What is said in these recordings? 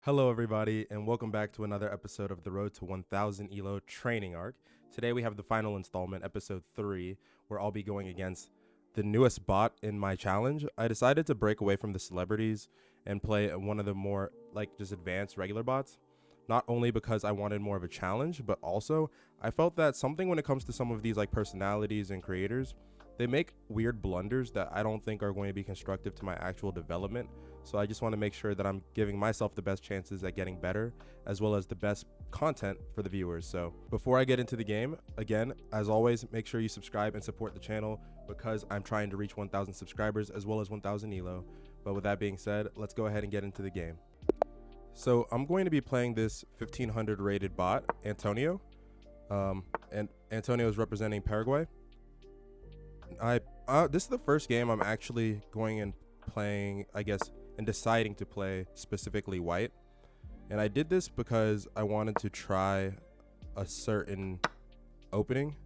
Hello, everybody, and welcome back to another episode of the Road to 1000 Elo Training Arc. Today we have the final installment, episode 3, where I'll be going against the newest bot in my challenge. I decided to break away from the celebrities and play one of the more, just advanced regular bots. Not only because I wanted more of a challenge, but also I felt that something when it comes to some of these personalities and creators, they make weird blunders that I don't think are going to be constructive to my actual development. So I just want to make sure that I'm giving myself the best chances at getting better, as well as the best content for the viewers. So before I get into the game, again, as always, make sure you subscribe and support the channel because I'm trying to reach 1,000 subscribers as well as 1,000 Elo. But with that being said, let's go ahead and get into the game. So I'm going to be playing this 1500 rated bot, Antonio. And Antonio is representing Paraguay. This is the first game I'm actually going and playing, I guess, and deciding to play specifically white. And I did this because I wanted to try a certain opening.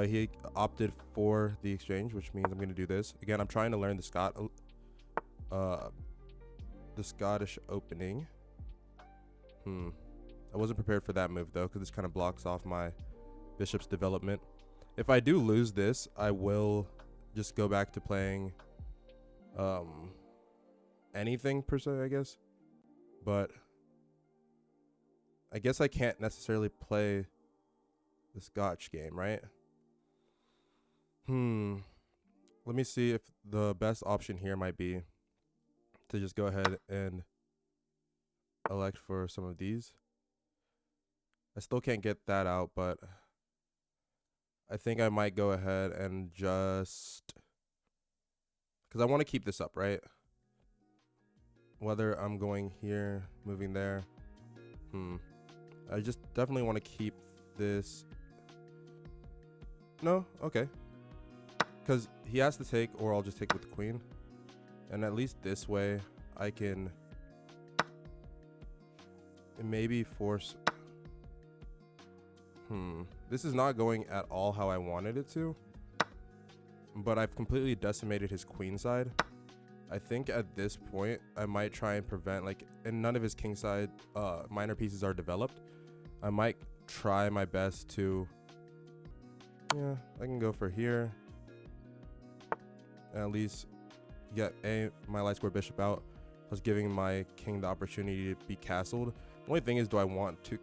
He opted for the exchange, which means I'm going to do this. Again, I'm trying to learn the Scottish opening. I wasn't prepared for that move though, because this kind of blocks off my bishop's development. If I do lose this, I will just go back to playing anything per se, I guess. But I guess I can't necessarily play the Scotch game, right? Let me see if the best option here might be to just go ahead and elect for some of these. I still can't get that out, but I think I might go ahead and just, because I want to keep this up, right? Whether I'm going here, moving there. I just definitely want to keep this. No, okay. Because he has to take, or I'll just take with the queen. And at least this way, I can maybe force. This is not going at all how I wanted it to. But I've completely decimated his queen side. I think at this point, I might try and prevent, and none of his king side minor pieces are developed. I might try my best to, I can go for here. And at least get my light square bishop out, plus giving my king the opportunity to be castled. The only thing is, do I want to,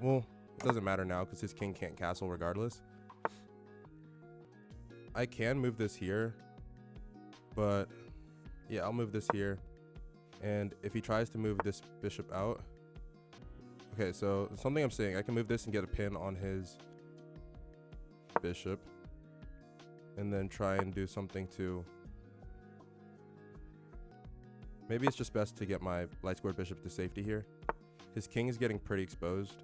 well, it doesn't matter now because his king can't castle regardless. I can move this here, but yeah, I'll move this here. And if he tries to move this bishop out, okay, so something I'm saying, I can move this and get a pin on his bishop, and then try and do something to, maybe it's just best to get my light square bishop to safety here. His king is getting pretty exposed.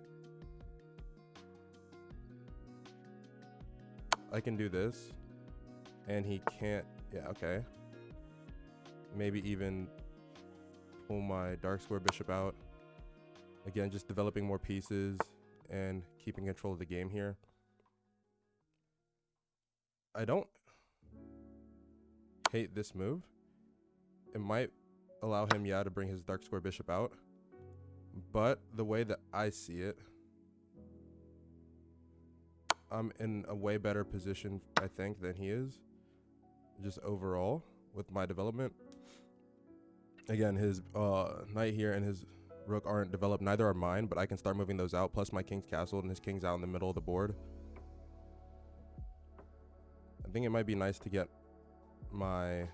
I can do this, and he can't, yeah, okay. Maybe even pull my dark square bishop out. Again, just developing more pieces and keeping control of the game here. I don't hate this move. It might allow him, to bring his dark square bishop out. But the way that I see it, I'm in a way better position, I think, than he is. Just overall, with my development. Again, his knight here and his rook aren't developed. Neither are mine, but I can start moving those out. Plus my king's castled and his king's out in the middle of the board. I think it might be nice to get my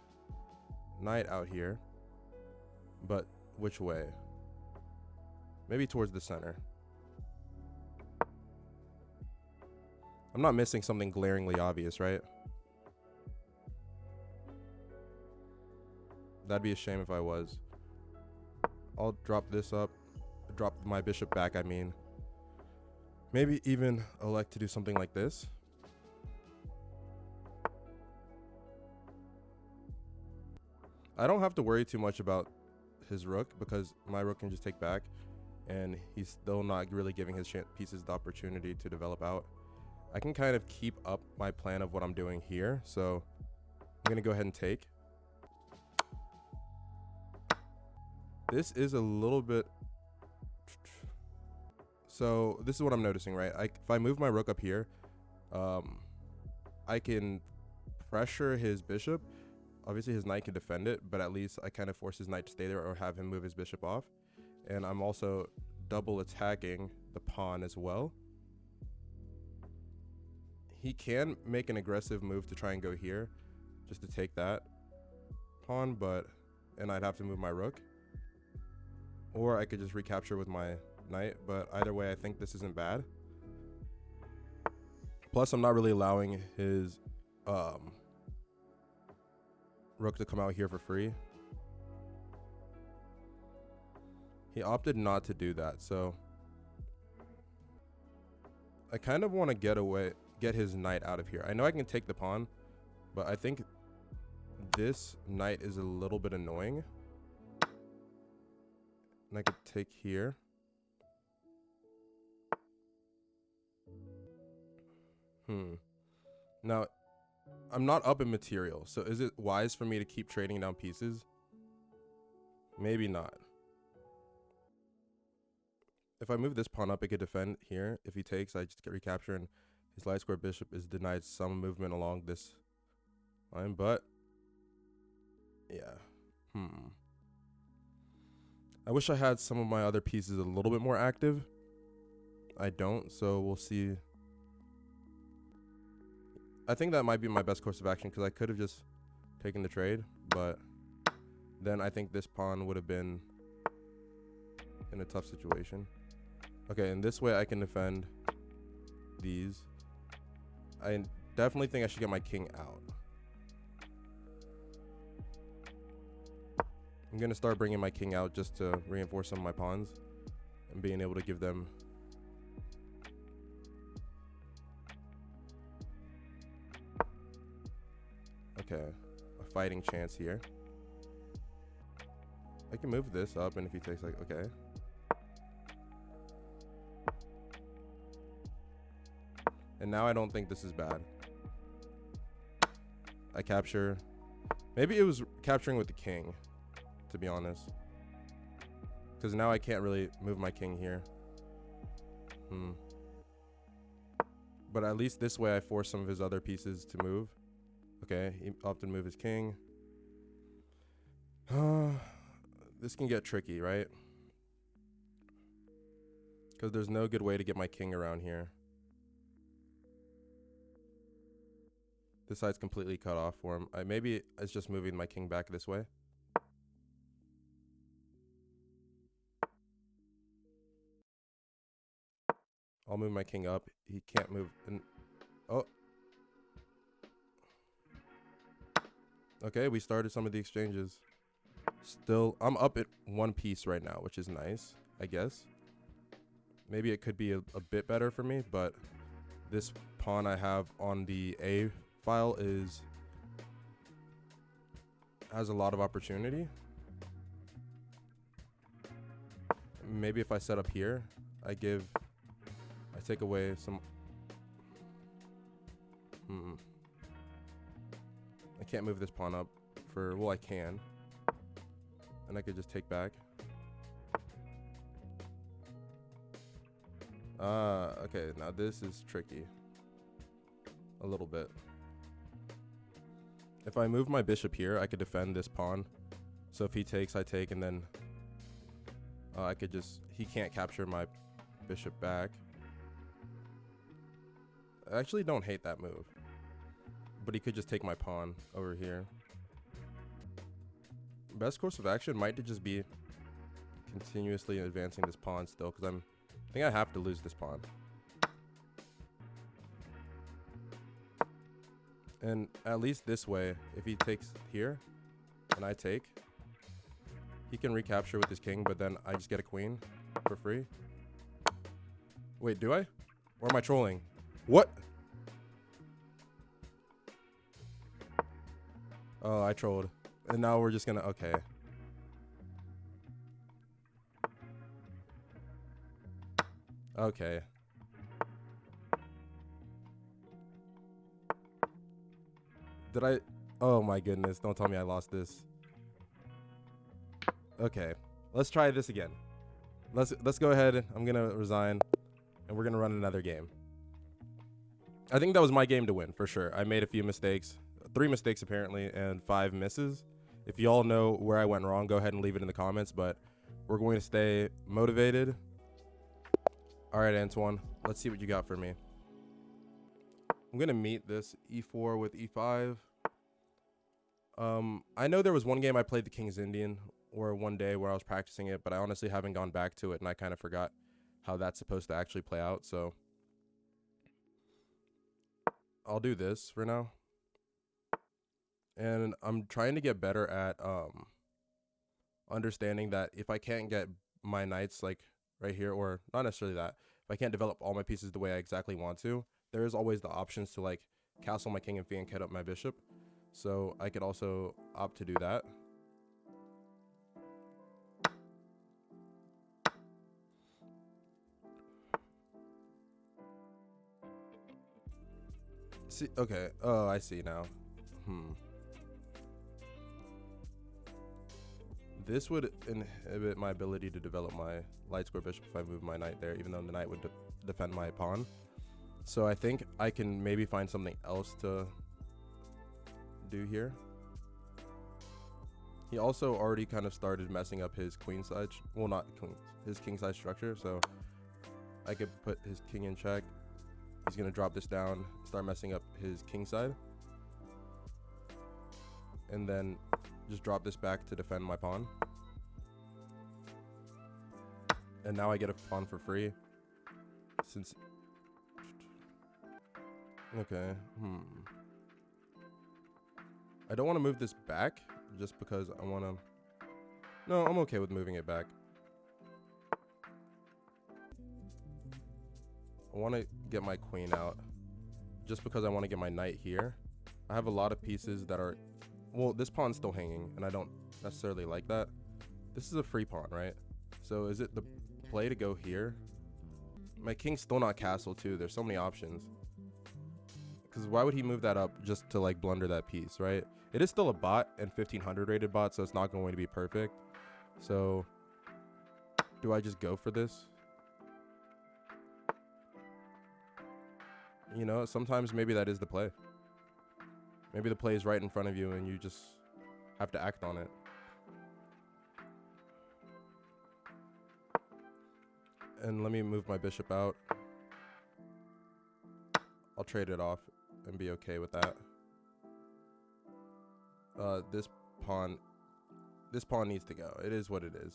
knight out here. But which way? Maybe towards the center. I'm not missing something glaringly obvious, right? That'd be a shame if I was. I'll drop this up. Drop my bishop back, I mean. Maybe even elect to do something like this. I don't have to worry too much about his rook because my rook can just take back. And he's still not really giving his pieces the opportunity to develop out. I can kind of keep up my plan of what I'm doing here. So I'm going to go ahead and take. This is a little bit So this is what I'm noticing, right? If I move my rook up here, I can pressure his bishop. Obviously his knight can defend it, but at least I kind of force his knight to stay there or have him move his bishop off. And I'm also double attacking the pawn as well. He can make an aggressive move to try and go here, just to take that pawn, and I'd have to move my rook. Or I could just recapture with my knight, but either way, I think this isn't bad. Plus, I'm not really allowing his rook to come out here for free. He opted not to do that, so I kind of want to get his knight out of here. I know I can take the pawn, but I think this knight is a little bit annoying. And I could take here. Now, I'm not up in material, so is it wise for me to keep trading down pieces? Maybe not. If I move this pawn up, it could defend here. If he takes, I just get recapture, and his light square bishop is denied some movement along this line, but yeah. I wish I had some of my other pieces a little bit more active. I don't, so we'll see. I think that might be my best course of action because I could have just taken the trade, but then I think this pawn would have been in a tough situation. Okay, and this way I can defend these. I definitely think I should get my king out. I'm going to start bringing my king out just to reinforce some of my pawns and being able to give them a fighting chance here. I can move this up, and if he takes, like, okay. And now I don't think this is bad. I capture. Maybe it was capturing with the king, to be honest. Because now I can't really move my king here. But at least this way I force some of his other pieces to move. Okay, he opted to move his king. This can get tricky, right? Because there's no good way to get my king around here. This side's completely cut off for him. Maybe it's just moving my king back this way. I'll move my king up. He can't move. Oh. Okay, we started some of the exchanges. Still, I'm up at one piece right now, which is nice, I guess. Maybe it could be a bit better for me, but this pawn I have on the A file has a lot of opportunity. Maybe if I set up here, I take away some. I can't move this pawn up well, I can. And I could just take back. Okay, now this is tricky. A little bit. If I move my bishop here, I could defend this pawn. So if he takes, I take, and then he can't capture my bishop back. I actually don't hate that move. But he could just take my pawn over here. Best course of action might just be continuously advancing this pawn still, because I think I have to lose this pawn. And at least this way, if he takes here and I take, he can recapture with his king, but then I just get a queen for free. Wait, do I? Or am I trolling? What? Oh, I trolled. And now we're just gonna, okay. Okay. Oh my goodness, don't tell me I lost this. Okay, let's try this again. Let's go ahead. I'm gonna resign. and we're going to run another game. I think that was my game to win, for sure. I made a few mistakes, 3 mistakes apparently, and 5 misses. If you all know where I went wrong, go ahead and leave it in the comments, but we're going to stay motivated. All right, Antoine, let's see what you got for me. I'm going to meet this e4 with e5. I know there was one game I played the King's Indian, or one day where I was practicing it, but I honestly haven't gone back to it, and I kind of forgot how that's supposed to actually play out, so I'll do this for now. And I'm trying to get better at understanding that if I can't get my knights like right here, or not necessarily that, if I can't develop all my pieces the way I exactly want to, there is always the options to like castle my king and fianchet up my bishop. So I could also opt to do that. See, okay. Oh, I see now. This would inhibit my ability to develop my light square bishop if I move my knight there, even though the knight would defend my pawn. So I think I can maybe find something else to do here. He also already kind of started messing up his queen side, well, not queen, his king side structure. So I could put his king in check. He's gonna drop this down, start messing up his king side, and then just drop this back to defend my pawn. And now I get a pawn for free. Since okay, I don't want to move this back just because I want to. No, I'm okay with moving it back. I want to get my queen out just because I want to get my knight here. I have a lot of pieces that are, well, this pawn's still hanging and I don't necessarily like that. This is a free pawn, right? So is it the play to go here? My king's still not castle too. There's so many options. Because why would he move that up just to like blunder that piece, right? It is still a bot and 1500 rated bot, so it's not going to be perfect. So do I just go for this? You know, sometimes maybe that is the play. Maybe the play is right in front of you and you just have to act on it. And let me move my bishop out. I'll trade it off and be okay with that. This pawn needs to go. It is what it is.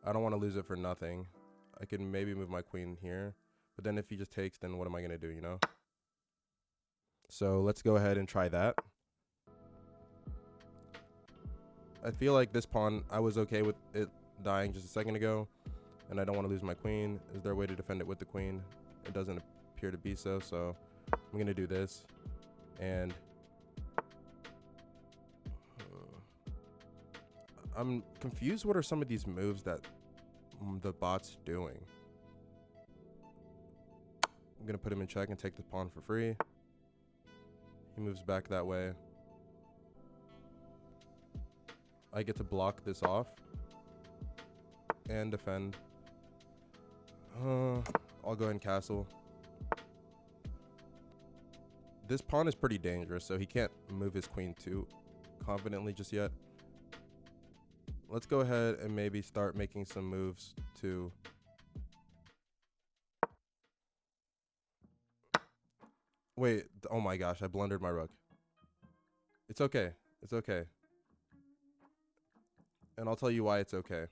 I don't want to lose it for nothing. I can maybe move my queen here, but then if he just takes, then what am I going to do, you know? So let's go ahead and try that. I feel like this pawn, I was okay with it dying just a second ago, and I don't want to lose my queen. Is there a way to defend it with the queen? It doesn't appear to be so, so I'm going to do this. And I'm confused. What are some of these moves that the bot's doing? I'm going to put him in check and take the pawn for free. He moves back that way. I get to block this off and defend. I'll go ahead and castle. This pawn is pretty dangerous, so he can't move his queen too confidently just yet. Let's go ahead and maybe start making some moves to wait. Oh my gosh, I blundered my rook. It's okay. It's okay. And I'll tell you why it's okay.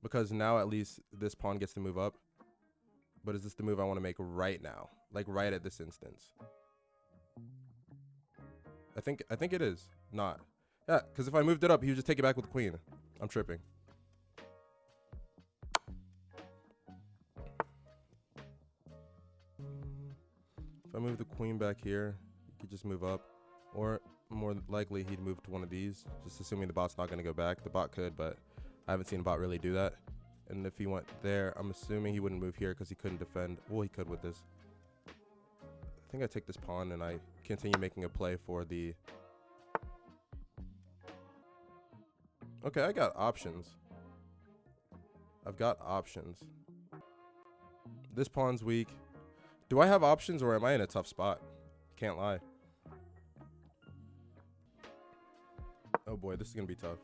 Because now at least this pawn gets to move up. But is this the move I want to make right now? Like right at this instance? I think it is. Not. Yeah, because if I moved it up, he would just take it back with the queen. I'm tripping. If I move the queen back here, he could just move up. Or more likely, he'd move to one of these. Just assuming the bot's not going to go back. The bot could, but I haven't seen a bot really do that. And if he went there, I'm assuming he wouldn't move here because he couldn't defend. Well, he could with this. I think I take this pawn and I continue making a play for the... Okay, I got options. I've got options. This pawn's weak. Do I have options or am I in a tough spot? Can't lie. Oh boy, this is gonna be tough.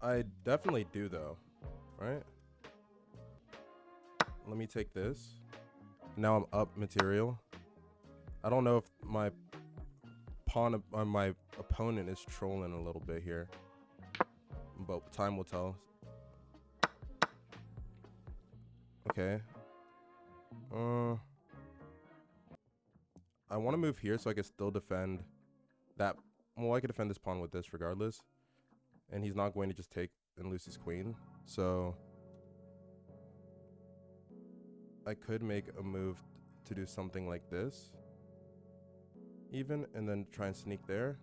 I definitely do though, right? Let me take this. Now I'm up material. I don't know if my pawn or my opponent is trolling a little bit here, but time will tell. Okay. I want to move here so I can still defend that. Well, I can defend this pawn with this regardless. And he's not going to just take and lose his queen. So I could make a move to do something like this. Even, and then try and sneak there.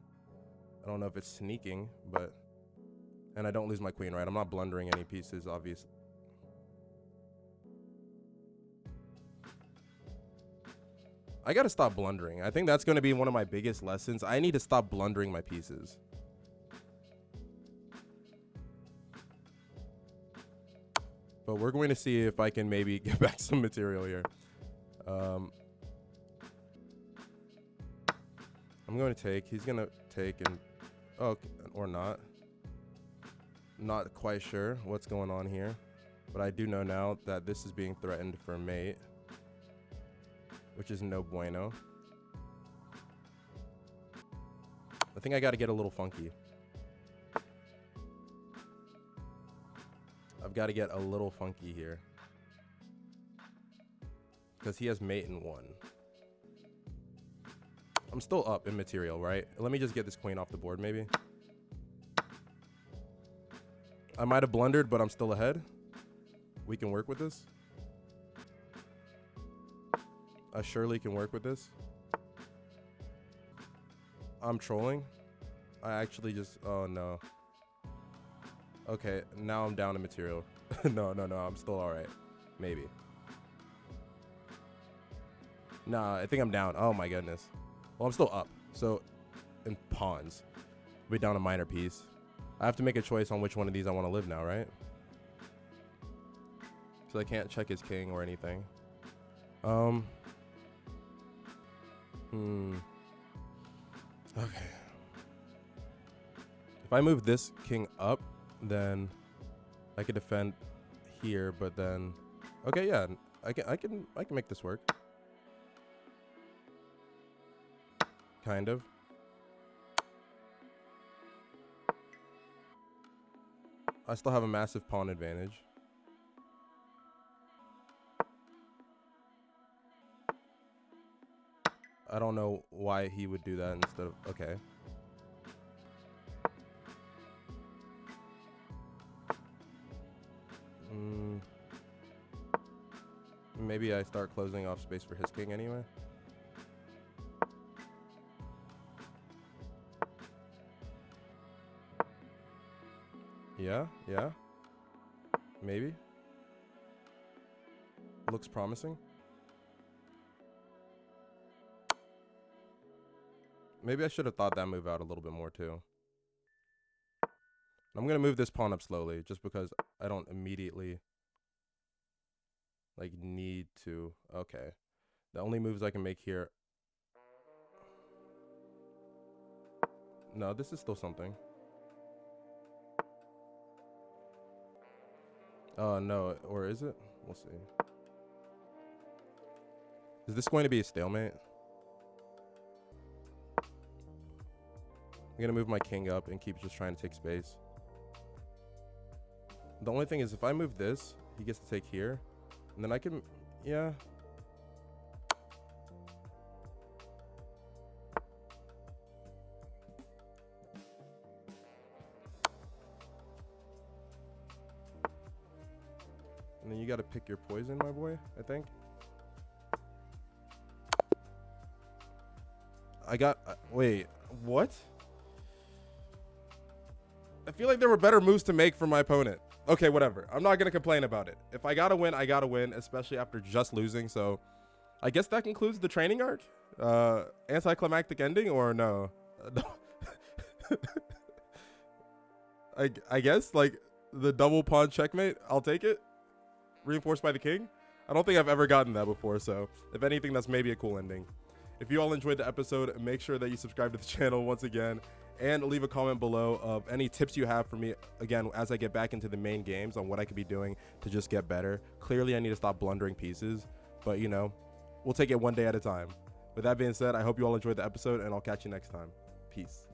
I don't know if it's sneaking, but... And I don't lose my queen, right? I'm not blundering any pieces, obviously. I gotta stop blundering. I think that's gonna be one of my biggest lessons. I need to stop blundering my pieces. But we're going to see if I can maybe get back some material here. I'm going to take. He's going to take and... Oh, or not. Not quite sure what's going on here. But I do know now that this is being threatened for mate. Which is no bueno. I think I got to get a little funky. I've got to get a little funky here. Because he has mate in 1. I'm still up in material, right? Let me just get this queen off the board, maybe. I might have blundered, but I'm still ahead. We can work with this. I surely can work with this. I'm trolling. I actually just... Oh, no. Okay, now I'm down to material. No, I'm still all right. Maybe. Nah, I think I'm down. Oh, my goodness. Well, I'm still up. So, in pawns. We're down a minor piece. I have to make a choice on which one of these I want to live now, right? So I can't check his king or anything. Okay. If I move this king up, then I could defend here, but then okay, yeah, I can make this work. Kind of. I still have a massive pawn advantage. I don't know why he would do that instead of okay. Maybe I start closing off space for his king anyway. Yeah. Maybe. Looks promising. Maybe I should have thought that move out a little bit more too. I'm going to move this pawn up slowly just because I don't immediately like need to. Okay. The only moves I can make here. No, this is still something. No, or is it? We'll see. Is this going to be a stalemate? I'm going to move my king up and keep just trying to take space. The only thing is if I move this, he gets to take here. And then I can, yeah. And then you got to pick your poison, my boy, I think. I got, wait, what? I feel like there were better moves to make for my opponent. Okay, whatever. I'm not going to complain about it. If I got to win, I got to win, especially after just losing. So I guess that concludes the training arc. Anticlimactic ending or no? I guess like the double pawn checkmate. I'll take it. Reinforced by the king. I don't think I've ever gotten that before. So if anything, that's maybe a cool ending. If you all enjoyed the episode, make sure that you subscribe to the channel once again and leave a comment below of any tips you have for me, again, as I get back into the main games on what I could be doing to just get better. Clearly, I need to stop blundering pieces, but, you know, we'll take it one day at a time. With that being said, I hope you all enjoyed the episode, and I'll catch you next time. Peace.